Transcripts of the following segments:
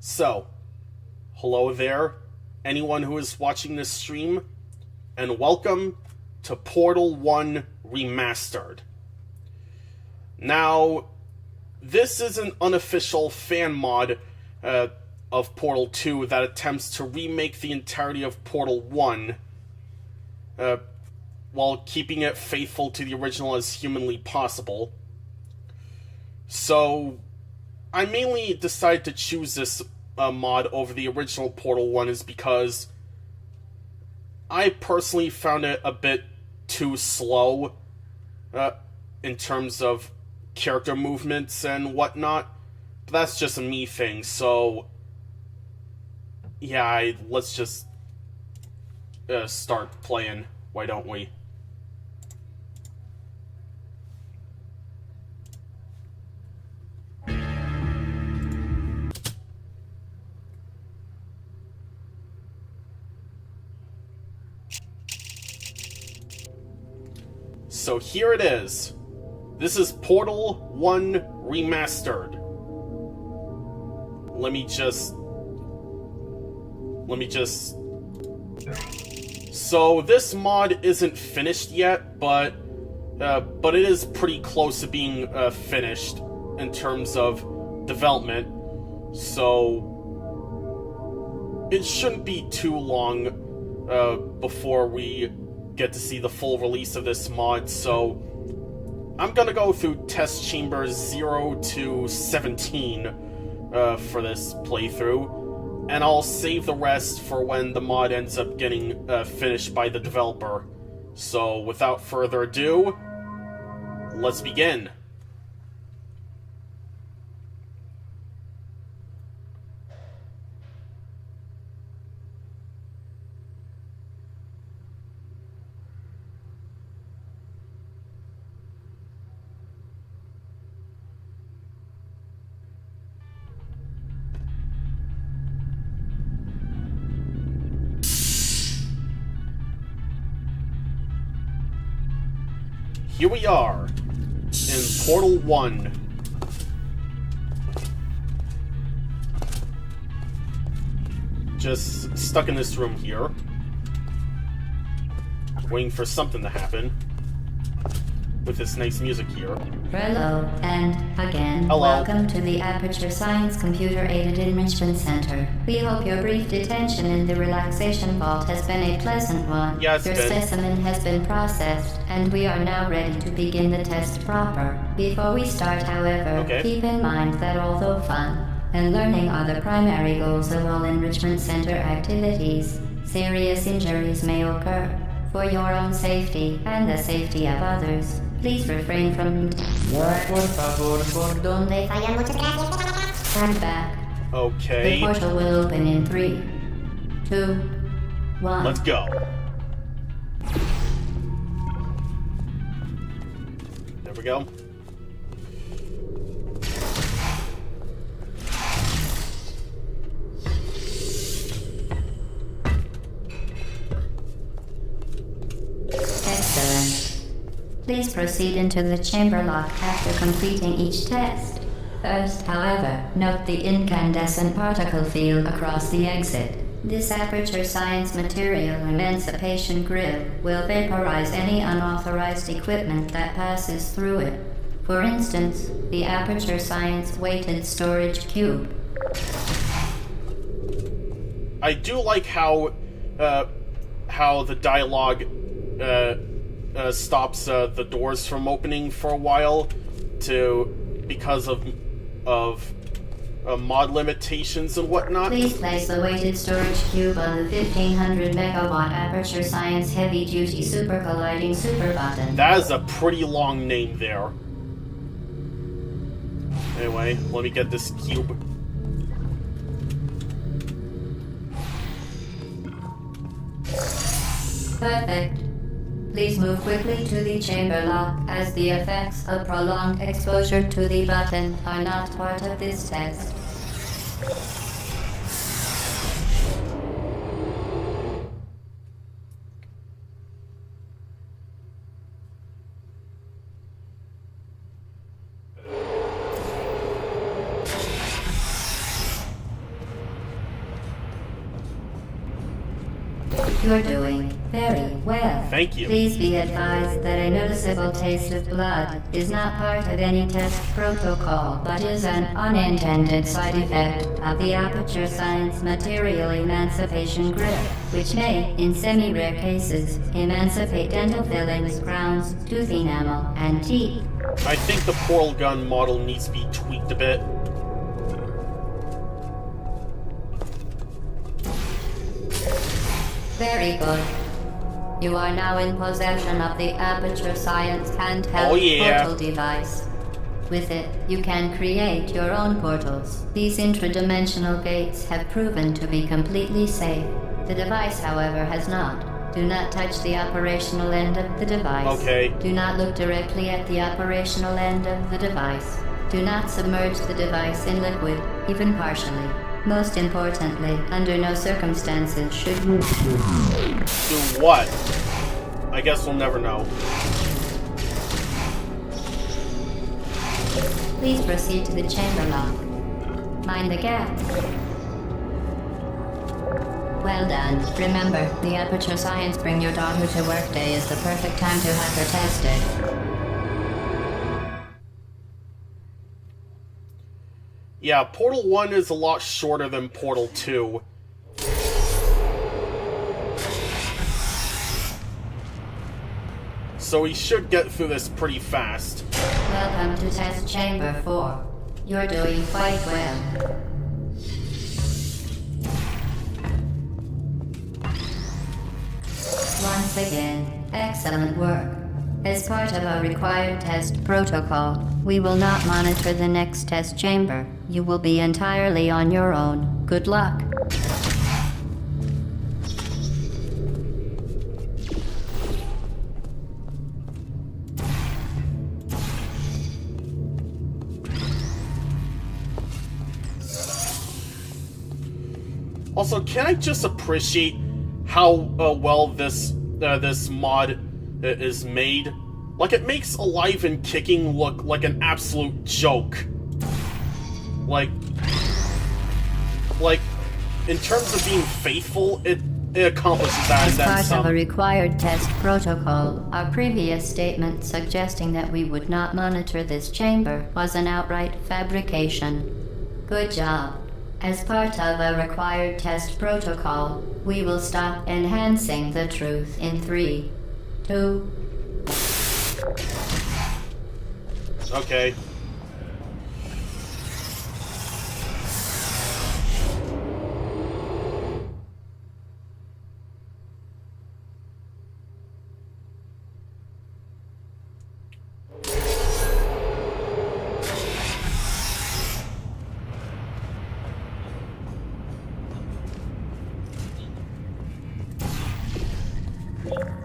So, hello there, anyone who is watching this stream, and welcome to Portal 1 Remastered. Now, this is an unofficial fan mod of Portal 2 that attempts to remake the entirety of Portal 1 while keeping it faithful to the original as humanly possible. So, I mainly decided to choose this mod over the original Portal 1 is because I personally found it a bit too slow in terms of character movements and whatnot. But that's just a me thing, so yeah, let's just start playing, why don't we? So here it is. This is Portal 1 Remastered. Let me just... So this mod isn't finished yet, but it is pretty close to being finished in terms of development. So it shouldn't be too long before we get to see the full release of this mod, so I'm gonna go through test chambers 0 to 17 for this playthrough, and I'll save the rest for when the mod ends up getting finished by the developer. So without further ado, let's begin. Here we are, in Portal 1. Just stuck in this room here, waiting for something to happen, with this nice music here. Hello, and again, hello. Welcome to the Aperture Science Computer-Aided Enrichment Center. We hope your brief detention in the relaxation vault has been a pleasant one. Yeah, your specimen has been processed, and we are now ready to begin the test proper. Before we start, however, keep in mind that although fun and learning are the primary goals of all Enrichment Center activities, serious injuries may occur. For your own safety and the safety of others, please refrain from... Turn back. Okay. The portal will open in 3, 2, 1. Let's go. There we go. Excellent. Please proceed into the chamber lock after completing each test. First, however, note the incandescent particle field across the exit. This Aperture Science Material Emancipation Grill will vaporize any unauthorized equipment that passes through it. For instance, the Aperture Science Weighted Storage Cube. I do like how the dialogue stops the doors from opening for a while because of mod limitations and whatnot. Please place the weighted storage cube on the 1500 megawatt Aperture Science Heavy Duty Super Colliding Super Button. That is a pretty long name there. Anyway, let me get this cube. Perfect. Please move quickly to the chamber lock, as the effects of prolonged exposure to the button are not part of this test. You're doing very well. Thank you. Please be advised that a noticeable taste of blood is not part of any test protocol, but is an unintended side effect of the Aperture Science Material Emancipation Grip, which may, in semi-rare cases, emancipate dental fillings, crowns, tooth enamel, and teeth. I think the portal gun model needs to be tweaked a bit. Very good. You are now in possession of the Aperture Science handheld portal device. With it, you can create your own portals. These intradimensional gates have proven to be completely safe. The device, however, has not. Do not touch the operational end of the device. Okay. Do not look directly at the operational end of the device. Do not submerge the device in liquid, even partially. Most importantly, under no circumstances should you Do what? I guess we'll never know. Please proceed to the chamber lock. Mind the gap. Well done. Remember, the Aperture Science Bring Your Daughter to Work Day is the perfect time to have her tested. Yeah, Portal 1 is a lot shorter than Portal 2. So we should get through this pretty fast. Welcome to Test Chamber 4. You're doing quite well. Once again, excellent work. As part of our required test protocol, we will not monitor the next test chamber. You will be entirely on your own. Good luck. Also, can I just appreciate how well this mod is made? Like, it makes Alive and Kicking look like an absolute joke. Like, in terms of being faithful, it accomplishes that and then As part some. of a required test protocol, our previous statement suggesting that we would not monitor this chamber was an outright fabrication. Good job. As part of a required test protocol, we will stop enhancing the truth in 3, 2... Okay.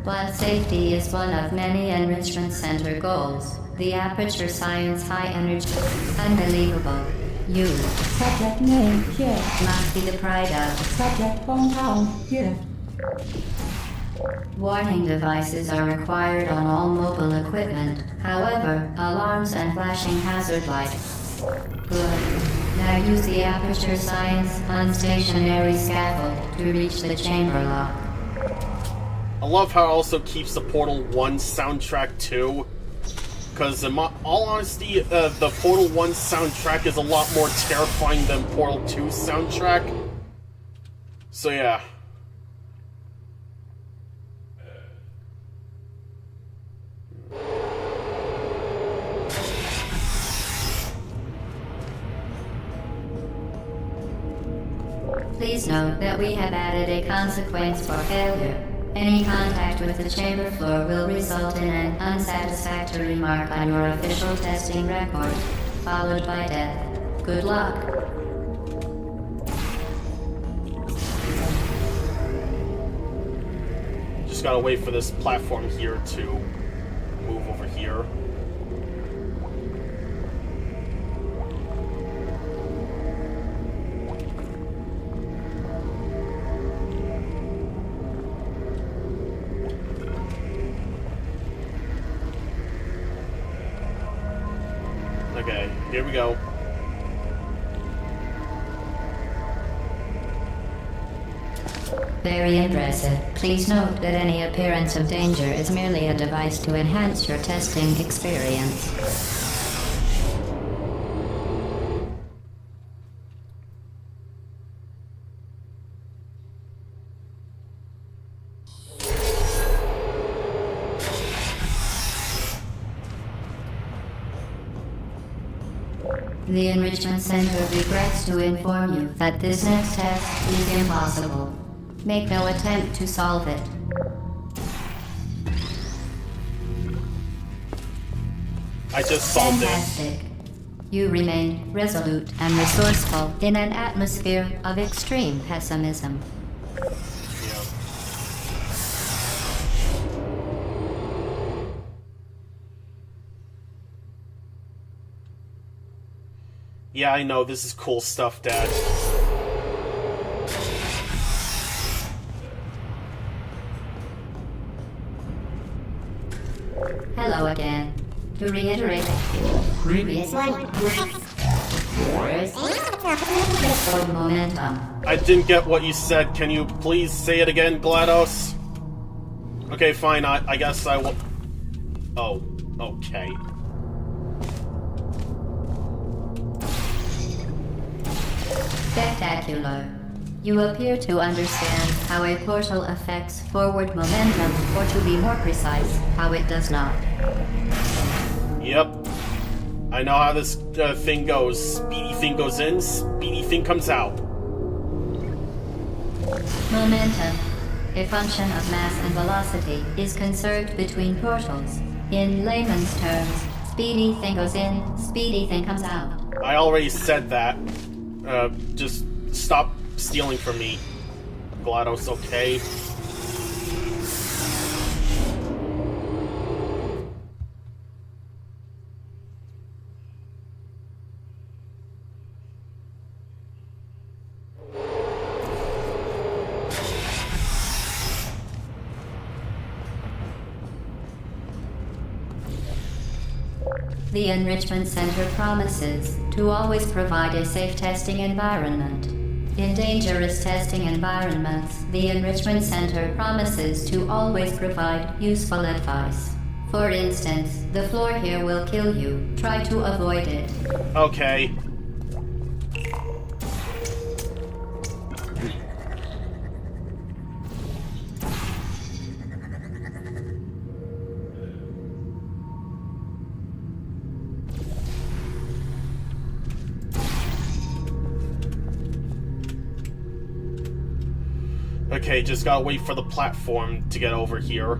While safety is one of many Enrichment Center goals, the Aperture Science High Energy... Unbelievable. You. Subject name, here. Must be the pride of... Subject hometown, here. Warning devices are required on all mobile equipment. However, alarms and flashing hazard lights. Good. Now use the Aperture Science unstationary scaffold to reach the chamber lock. I love how it also keeps the Portal 1 soundtrack too. Because in all honesty, the Portal 1 soundtrack is a lot more terrifying than Portal 2's soundtrack. So yeah. Please note that we have added a consequence for failure. Any contact with the chamber floor will result in an unsatisfactory mark on your official testing record, followed by death. Good luck. Just gotta wait for this platform here to move over here. Okay, here we go. Very impressive. Please note that any appearance of danger is merely a device to enhance your testing experience. The Enrichment Center regrets to inform you that this next test is impossible. Make no attempt to solve it. I just solved it. Fantastic. You remain resolute and resourceful in an atmosphere of extreme pessimism. Yeah. Yeah, I know, this is cool stuff, Dad. Hello again. To reiterate, previous momentum. I didn't get what you said. Can you please say it again, GLaDOS? Okay, fine. I guess I will. Oh, okay. Spectacular. You appear to understand how a portal affects forward momentum, or to be more precise, how it does not. Yep. I know how this thing goes. Speedy thing goes in, speedy thing comes out. Momentum, a function of mass and velocity, is conserved between portals. In layman's terms, speedy thing goes in, speedy thing comes out. I already said that. Just stop stealing from me. GLaDOS, okay? The Enrichment Center promises to always provide a safe testing environment. In dangerous testing environments, the Enrichment Center promises to always provide useful advice. For instance, the floor here will kill you. Try to avoid it. Okay. Okay, just gotta wait for the platform to get over here,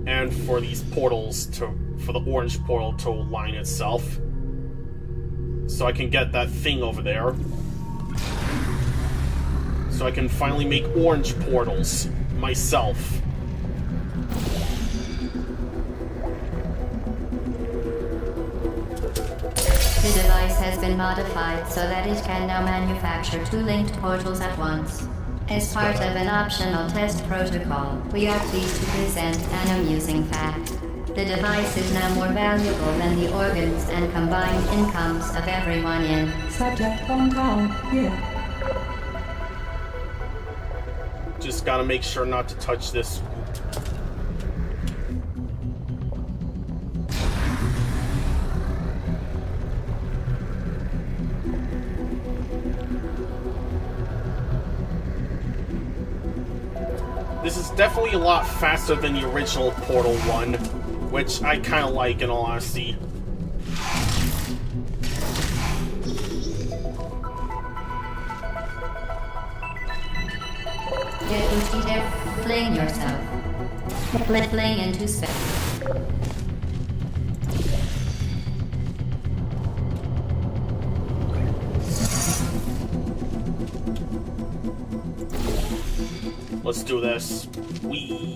and for these portals for the orange portal to align itself, so I can get that thing over there, so I can finally make orange portals myself. The device has been modified so that it can now manufacture two linked portals at once. As part of an optional test protocol, we are pleased to present an amusing fact. The device is now more valuable than the organs and combined incomes of everyone in Subject hometown here. Just gotta make sure not to touch this. This is definitely a lot faster than the original Portal 1, which I kind of like, in all honesty. Get to there, fling yourself. Fling into space. Let's do this. Whee!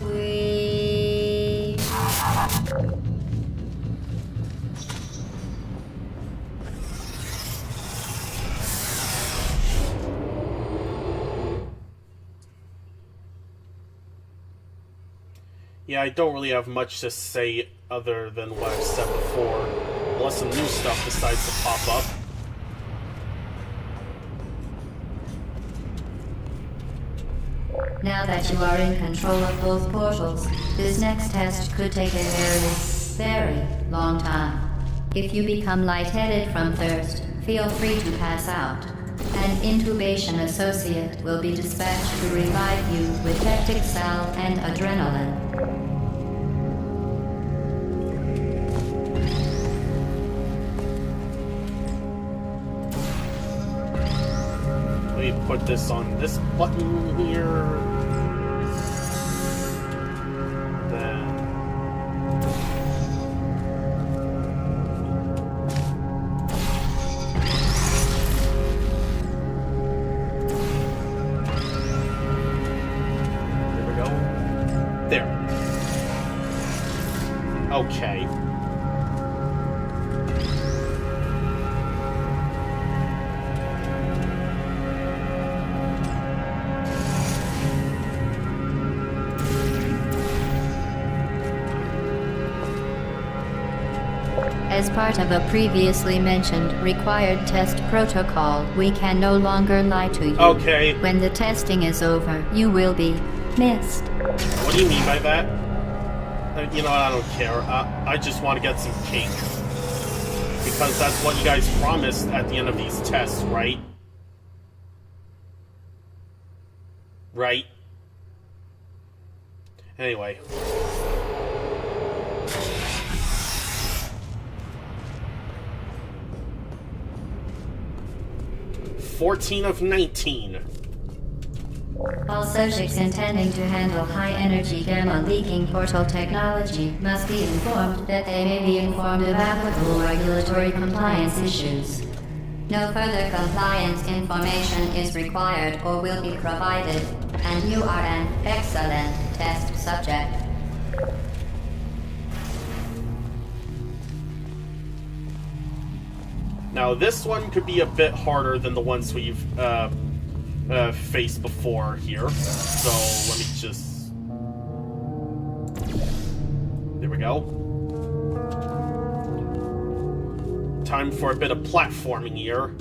Whee! Yeah, I don't really have much to say other than what I've said before, unless some new stuff decides to pop up. Now that you are in control of both portals, this next test could take a very long time. If you become lightheaded from thirst, feel free to pass out. An intubation associate will be dispatched to revive you with hectic salve and adrenaline. Let me put this on this button here. Then... there we go. There. Okay. As part of a previously mentioned required test protocol, we can no longer lie to you. Okay. When the testing is over, you will be missed. What do you mean by that? You know what, I don't care. I just want to get some cake. Because that's what you guys promised at the end of these tests, right? Right? Anyway. 14 of 19. All subjects intending to handle high-energy gamma-leaking portal technology must be informed that they may be informed of applicable regulatory compliance issues. No further compliance information is required or will be provided, and you are an excellent test subject. Now, this one could be a bit harder than the ones we've faced before here. So, let me just... there we go. Time for a bit of platforming here.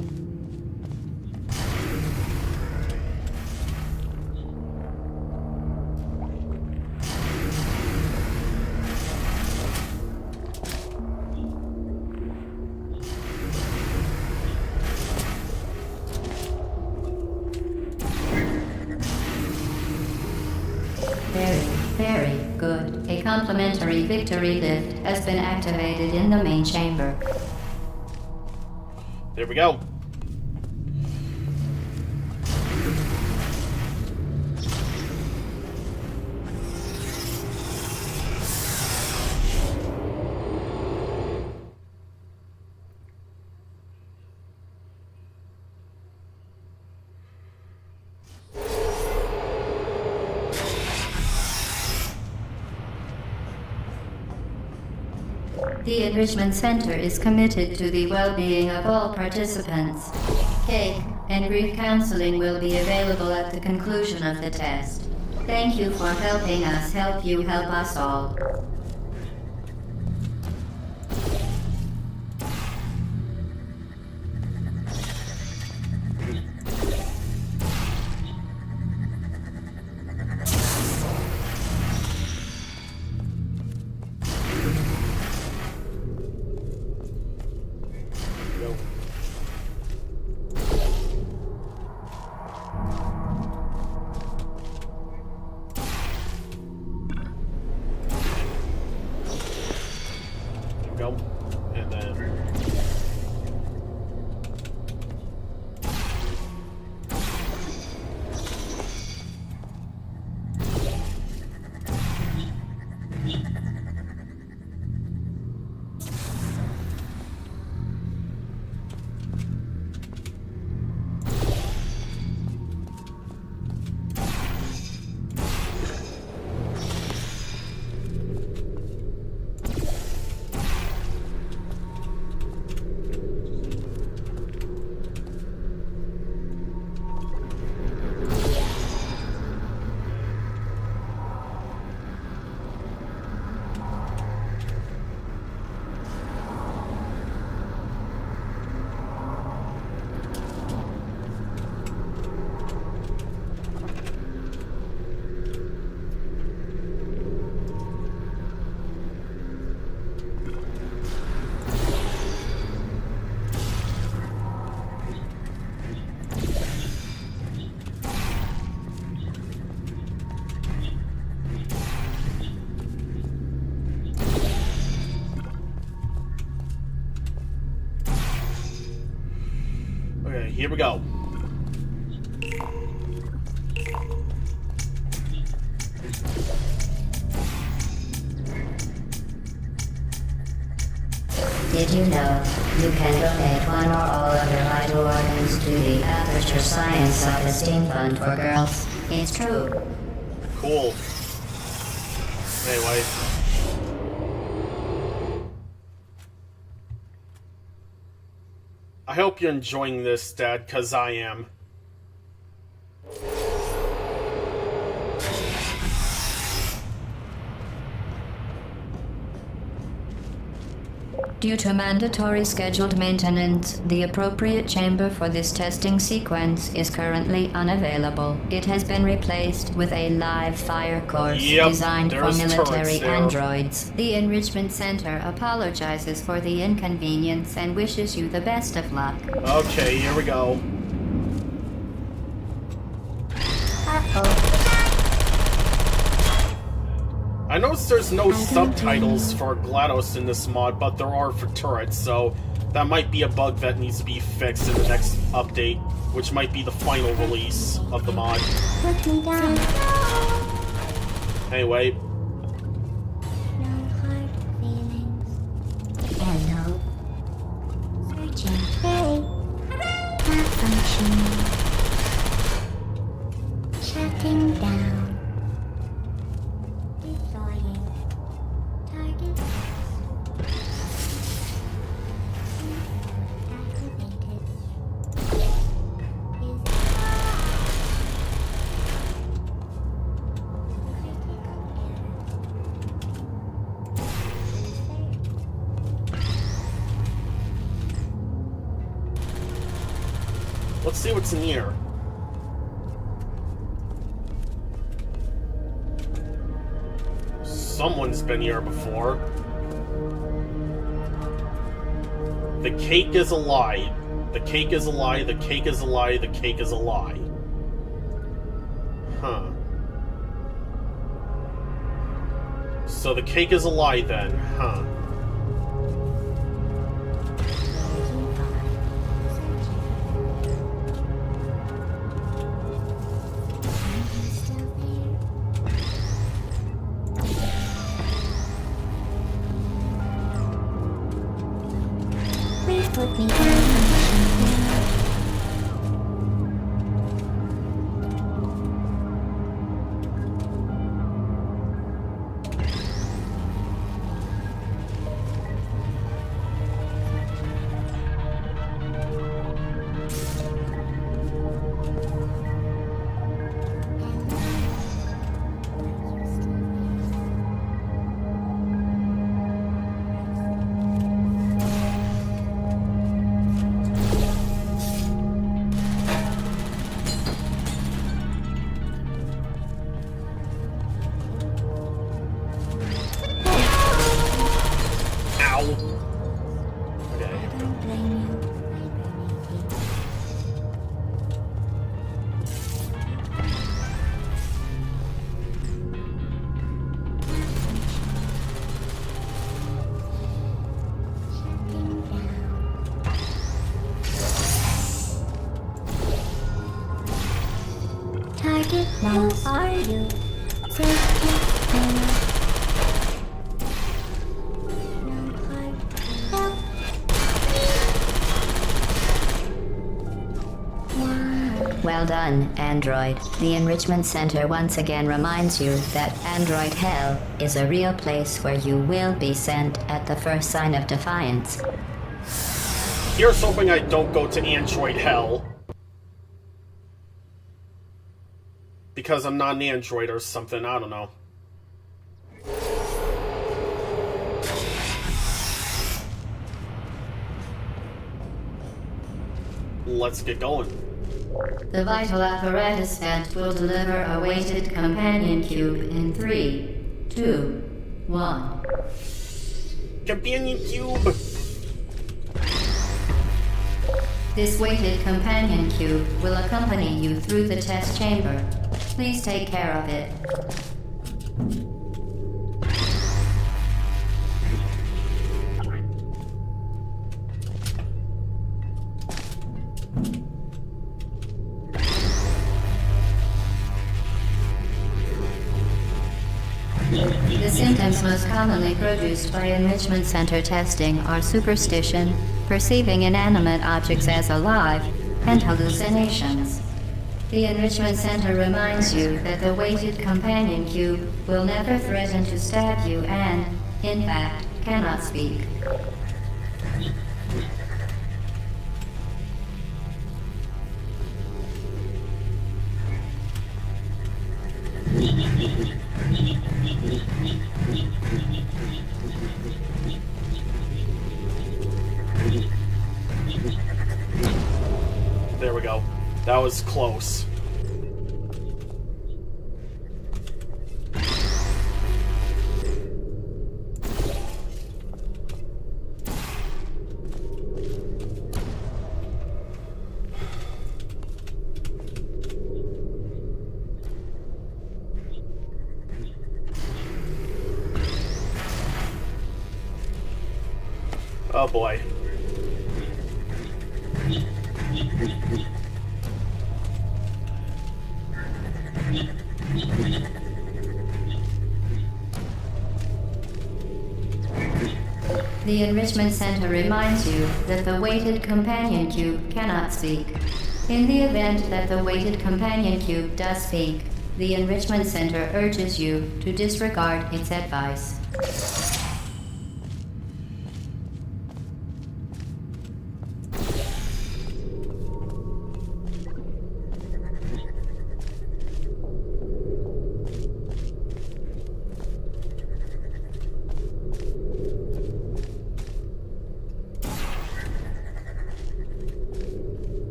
Very good. A complimentary victory lift has been activated in the main chamber. There we go. The Enrichment Center is committed to the well-being of all participants. Cake and brief counseling will be available at the conclusion of the test. Thank you for helping us help you help us all. Okay, here we go. Did you know you can donate one or all of your vital organs to the Aperture Science Self-Esteem Fund for Girls? It's true. Cool. Anyway. I hope you're enjoying this, Dad, because I am. Due to mandatory scheduled maintenance, the appropriate chamber for this testing sequence is currently unavailable. It has been replaced with a live fire course designed for military androids. The Enrichment Center apologizes for the inconvenience and wishes you the best of luck. Okay, here we go. Uh-oh. I noticed there's no subtitles for GLaDOS in this mod, but there are for turrets, so that might be a bug that needs to be fixed in the next update, which might be the final release of the mod. Put me down. Anyway. No hard feelings. Hello. Searching. Hey. Malfunctioning. Shutting down. Deploying. Target. Activated. Let's see what's in here. Someone's been here before. The cake is a lie. The cake is a lie. The cake is a lie. The cake is a lie. Huh. So the cake is a lie then, huh? Put me down. Target lost. Who are you? Safety failed. No hard help. Wow. Well done, Android. The Enrichment Center once again reminds you that Android Hell is a real place where you will be sent at the first sign of defiance. Here's hoping I don't go to Android Hell. Because I'm not an android or something, I don't know. Let's get going. The vital apparatus vent will deliver a weighted companion cube in 3, 2, 1. Companion cube! This weighted companion cube will accompany you through the test chamber. Please take care of it. most commonly produced by Enrichment Center testing are superstition, perceiving inanimate objects as alive, and hallucinations. The Enrichment Center reminds you that the weighted companion cube will never threaten to stab you and, in fact, cannot speak. There we go. That was close. Oh boy. The Enrichment Center reminds you that the weighted companion cube cannot speak. In the event that the weighted companion cube does speak, the Enrichment Center urges you to disregard its advice.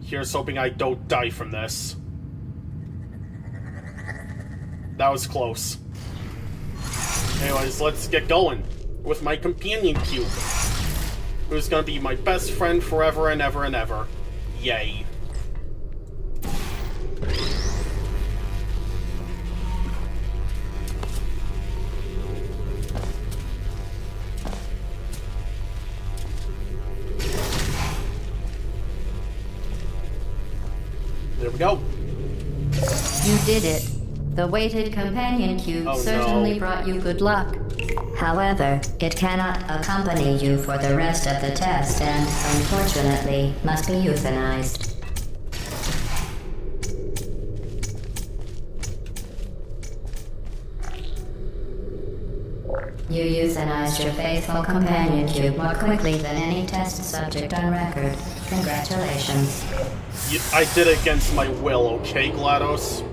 Here's hoping I don't die from this. That was close. Anyways, let's get going with my companion cube, who's gonna be my best friend forever and ever and ever. Yay. There we go. You did it. The weighted companion cube Oh, certainly no. brought you good luck. However, it cannot accompany you for the rest of the test and, unfortunately, must be euthanized. You euthanized your faithful companion cube more quickly than any test subject on record. Congratulations. I did it against my will, okay, GLaDOS?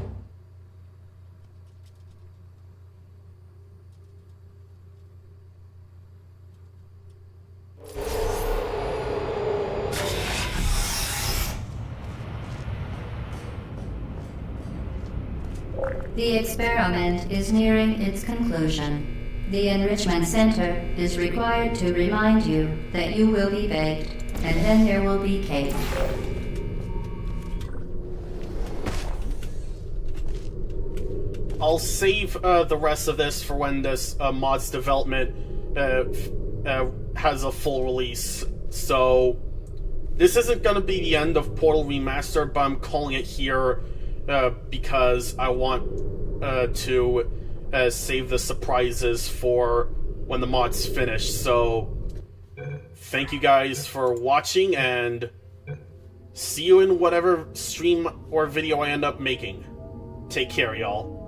The experiment is nearing its conclusion. The Enrichment Center is required to remind you that you will be baked, and then there will be cake. I'll save the rest of this for when this mod's development has a full release. So this isn't going to be the end of Portal Remastered, but I'm calling it here because I want to save the surprises for when the mod's finished. So thank you guys for watching, and see you in whatever stream or video I end up making. Take care, y'all.